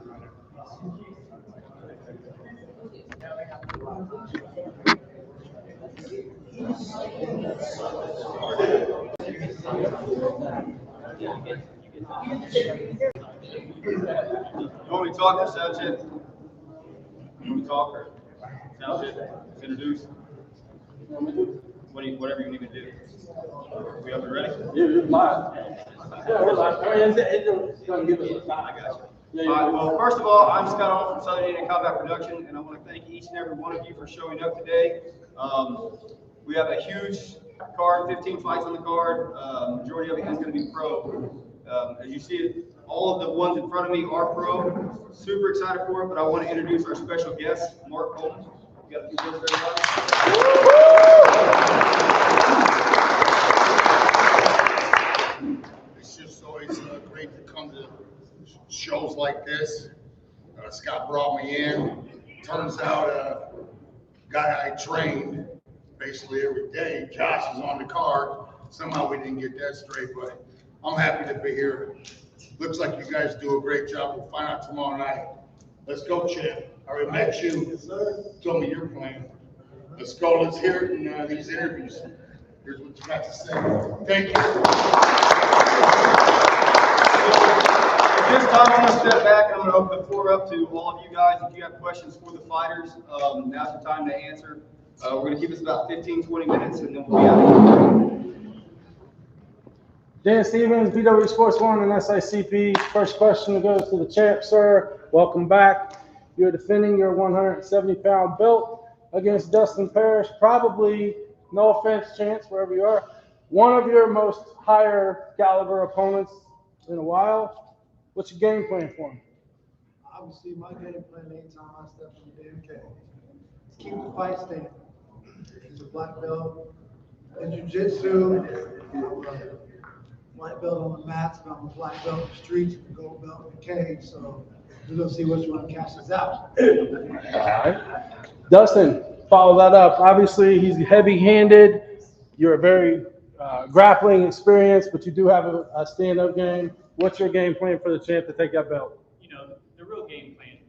You want me to talk or sound check? You want me to talk or sound check? Introduce? Whatever you need me to do. We up and ready? You're live. Yeah, we're live. It's going to give us a time. I got you. All right, well, first of all, I'm Scott Hall from Southern Indiana Combat Production, and I want to thank each and every one of you for showing up today. We have a huge card, 15 fights on the card. Majority of it is going to be pro. As you see, all of the ones in front of me are pro. Super excited for it, but I want to introduce our special guest, Mark Coleman. You got a few words for everybody? It's just always great to come to shows like this. Scott brought me in. Turns out a guy I trained basically every day, Josh, is on the card. Somehow we didn't get that straight, but I'm happy to be here. Looks like you guys do a great job. We'll find out tomorrow night. Let's go, Chip. I already met you. Tell me your plan. Let's go. Let's hear it in these interviews. Here's what you got to say. Thank you. At this time, I'm going to step back and I'm going to open the floor up to all of you guys. If you have questions for the fighters, now's the time to answer. We're going to keep this about 15-20 minutes and then we'll be out. Dan Stevens, BW Sports 1 and SICP. First question goes to the champ, sir. Welcome back. You're defending your 170-pound belt against Dustin Parrish. Probably, no offense, Chance, wherever you are, one of your most higher caliber opponents in a while. What's your game plan for him? Obviously, my game plan anytime I step in the damn cage is keep the fight standing. He's a black belt in jiu-jitsu. White belt on the mats, but I'm a black belt in the streets, and a gold belt in the cage. So we're gonna see which one cashes out. All right. Dustin, follow that up. Obviously, he's heavy-handed. You're a very grappling experience, but you do have a stand-up game. What's your game plan for the champ to take that belt? You know, the real game plan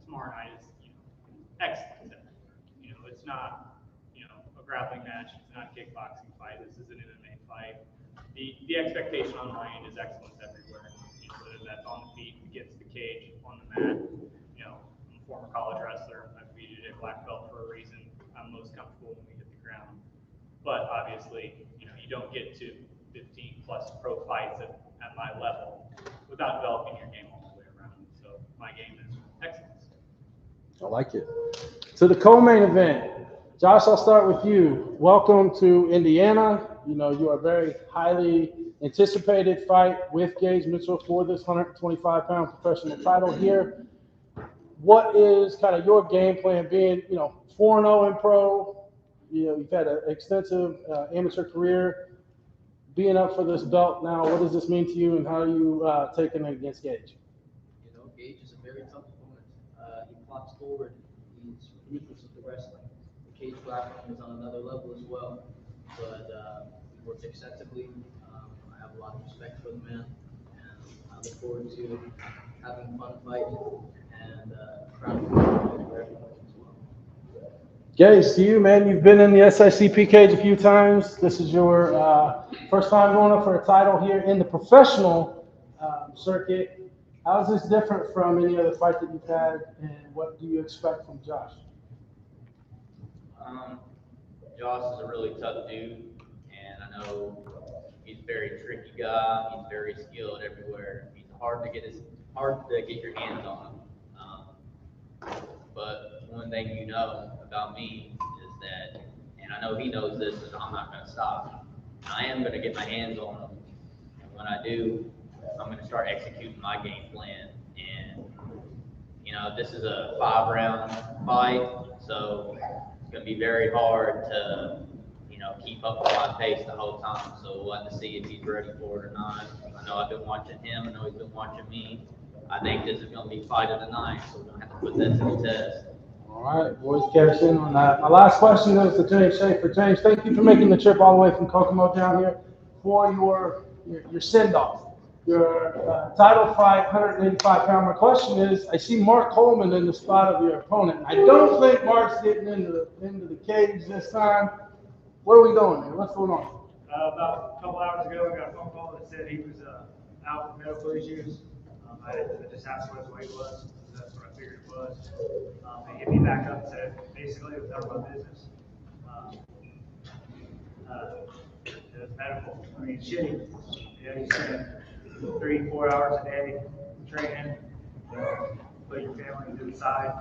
tomorrow night is, excellence. It's not, a grappling match. It's not a kickboxing fight. This is an MMA fight. The expectation on my end is excellence everywhere. Whether that's on the feet, against the cage, on the mat. I'm a former college wrestler. I competed at black belt for a reason. I'm most comfortable when we hit the ground. But obviously, you don't get to 15 plus pro fights at my level without developing your game all the way around. So my game is excellence. I like it. To the co-main event, Josh, I'll start with you. Welcome to Indiana. You are a very highly anticipated fight with Gage Mitchell for this 125-pound professional title here. What is kind of your game plan being, 4-0 in pro? You've had an extensive amateur career. Being up for this belt now, what does this mean to you and how are you taking it against Gage? Gage is a very tough opponent. He plops forward. He's ruthless with the wrestling. The cage grappling is on another level as well. But he works extensively. I have a lot of respect for the man, and I look forward to having a fun fight and crowd for everyone as well. Gage, to you, man, you've been in the SICP cage a few times. This is your first time going up for a title here in the professional circuit. How is this different from any other fight that you've had, and what do you expect from Josh? Josh is a really tough dude, and I know he's a very tricky guy. He's very skilled everywhere. He's hard to get your hands on him. But one thing about me is that, and I know he knows this, is I'm not going to stop. I am going to get my hands on him, and when I do, I'm going to start executing my game plan. And this is a 5-round fight, so it's going to be very hard to keep up with my pace the whole time. So we'll have to see if he's ready for it or not. I know I've been watching him. I know he's been watching me. I think this is going to be fight of the night, so we're going to have to put that to the test. All right, boys, cash in on that. My last question goes to James Schaefer. James, thank you for making the trip all the way from Kokomo down here for your send-off. your title fight, 185 pound. My question is, I see Mark Coleman in the spot of your opponent. I don't think Mark's getting into the cage this time. What are we doing here? What's going on? About a couple hours ago, I got a phone call that said he was out with medical issues. I just asked what his weight was. That's what I figured it was. They hit me back up and said, basically, it was none of my business. It was medical. I mean, shitty. You know, you spend 3-4 hours a day training, put your family to the side.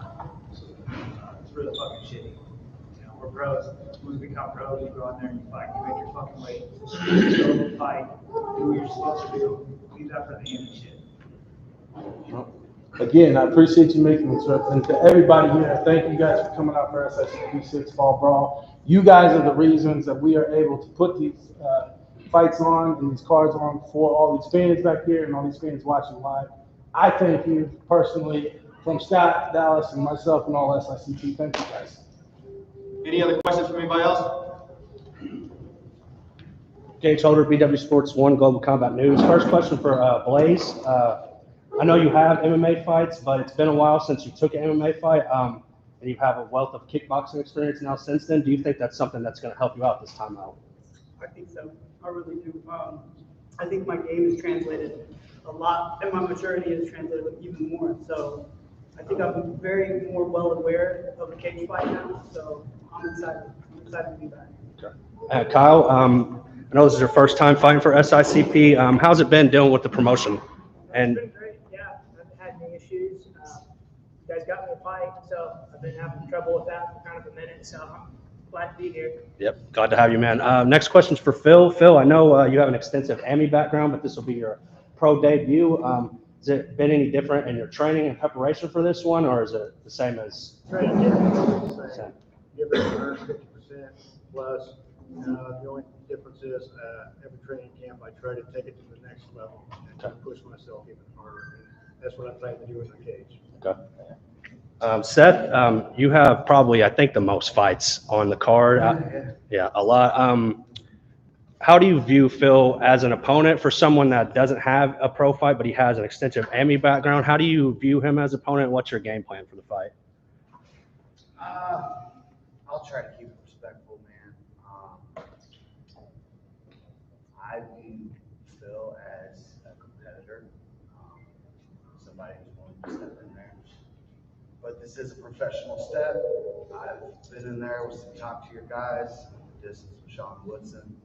It's really fucking shitty. You know, we're pros. When we become pros, you go out there and you fight. You make your fucking weight. You go fight. Do what you're supposed to do. Leave that for the end of shit. Again, I appreciate you making the trip. And to everybody here, thank you guys for coming out for SICP 6 Fall Brawl. You guys are the reasons that we are able to put these fights on and these cards on for all these fans back here and all these fans watching live. I thank you personally from Scott, Dallas, and myself and all SICP. Thank you guys. Any other questions from anybody else? Gage Holder, BW Sports 1 Global Combat News. First question for Blaze. I know you have MMA fights, but it's been a while since you took an MMA fight, and you have a wealth of kickboxing experience now since then. Do you think that's something that's going to help you out this time out? I think so. I really do. I think my game is translated a lot, and my maturity is translated even more. So I think I'm very more well aware of a cage fight now. So I'm excited. I'm excited to be back. Okay. Kyle, I know this is your first time fighting for SICP. How's it been dealing with the promotion? It's been great. Yeah, I haven't had any issues. You guys got me a fight, so I've been having trouble with that for kind of a minute. So I'm glad to be here. Yep, glad to have you, man. Next question's for Phil. Phil, I know you have an extensive AMI background, but this will be your pro debut. Has it been any different in your training and preparation for this one, or is it the same as? Training is the same. Give it 150% plus. The only difference is every training camp I try to take it to the next level and try to push myself even harder. And that's what I plan to do in the cage. Okay. Seth, you have probably, I think, the most fights on the card. Yeah, a lot. How do you view Phil as an opponent for someone that doesn't have a pro fight, but he has an extensive AMI background? How do you view him as an opponent? What's your game plan for the fight? I'll try to keep it respectful, man. I view Phil as a competitor, somebody who's willing to step in there. But this is a professional step. I've been in there with some top-tier guys, distance with Sean Woodson,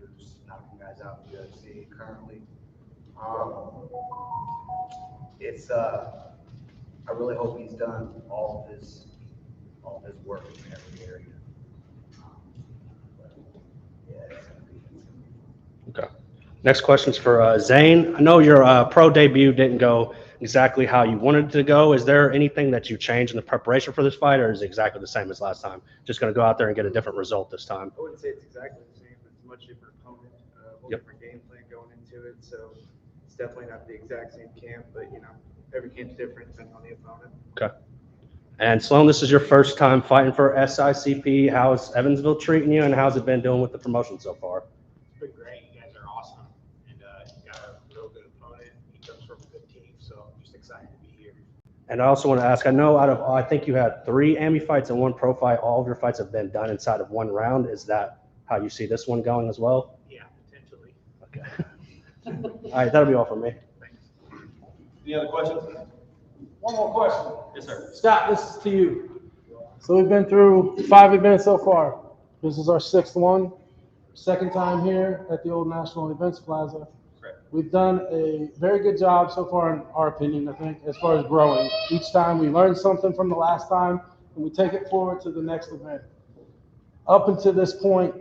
who's knocking guys out in the UFC currently. I really hope he's done all of his work in every area. Okay. Next question's for Zane. I know your pro debut didn't go exactly how you wanted it to go. Is there anything that you changed in the preparation for this fight, or is it exactly the same as last time? Just going to go out there and get a different result this time? I wouldn't say it's exactly the same, but it's a much different opponent, a whole different game plan going into it. So it's definitely not the exact same camp, but every camp's different depending on the opponent. Okay. And Sloan, this is your first time fighting for SICP. How's Evansville treating you, and how's it been doing with the promotion so far? It's been great. You guys are awesome, and you got a real good opponent. He comes from a good team, so I'm just excited to be here. And I also want to ask, I know I think you had 3 AMI fights and 1 pro fight. All of your fights have been done inside of 1 round. Is that how you see this one going as well? Yeah, potentially. Okay. All right, that'll be all from me. Thanks. Any other questions? One more question. Yes, sir. Scott, this is to you. So we've been through 5 events so far. This is our 6th one. 2nd time here at the old National Events Plaza. Correct. We've done a very good job so far, in our opinion, I think, as far as growing. Each time we learn something from the last time, and we take it forward to the next event. Up until this point,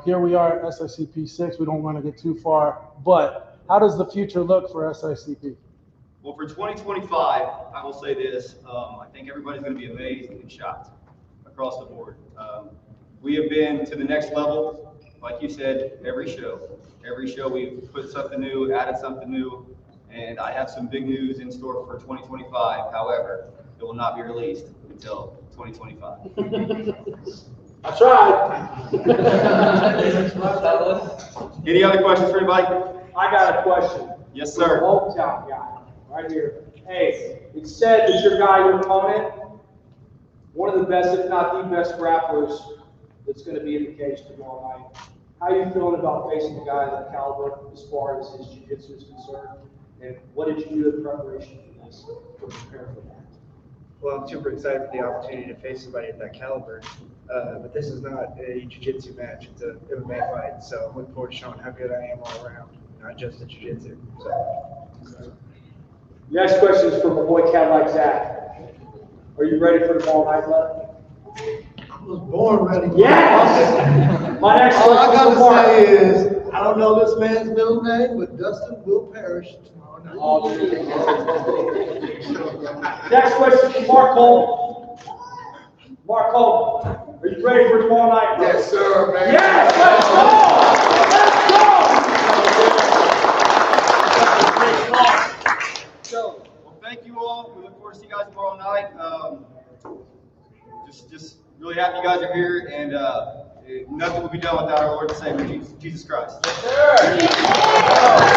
here we are at SICP 6. We don't want to get too far, but how does the future look for SICP? Well, for 2025, I will say this. I think everybody's going to be amazed and shocked across the board. We have been to the next level, like you said, every show. Every show we've put something new, added something new, and I have some big news in store for 2025. However, it will not be released until 2025. I tried. Any other questions for anybody? I got a question. Yes, sir. Hometown guy, right here. Hey, it's said that your guy, your opponent, one of the best, if not the best grapplers that's going to be in the cage tomorrow night. How are you feeling about facing a guy of that caliber as far as his jiu-jitsu is concerned? And what did you do in preparation for this, to prepare for that? Well, I'm super excited for the opportunity to face somebody of that caliber. But this is not a jiu-jitsu match, it's a MMA fight. So I'm looking forward to showing how good I am all around, not just in jiu-jitsu. So. Next question is from my boy Cadillac Zach. Are you ready for the ball night, love? I was born ready. Yes! My next All I question is gotta say is, I don't know this man's middle name, but Dustin will perish tomorrow night. Next question from Mark Cole. Mark Cole, are you ready for tomorrow night, bro? Yes, sir, man. Yes, let's go! So, well, thank you all. We look forward to see you guys tomorrow night. Just really happy you guys are here, and nothing will be done without our Lord and Savior, Jesus Christ. Yes, sir!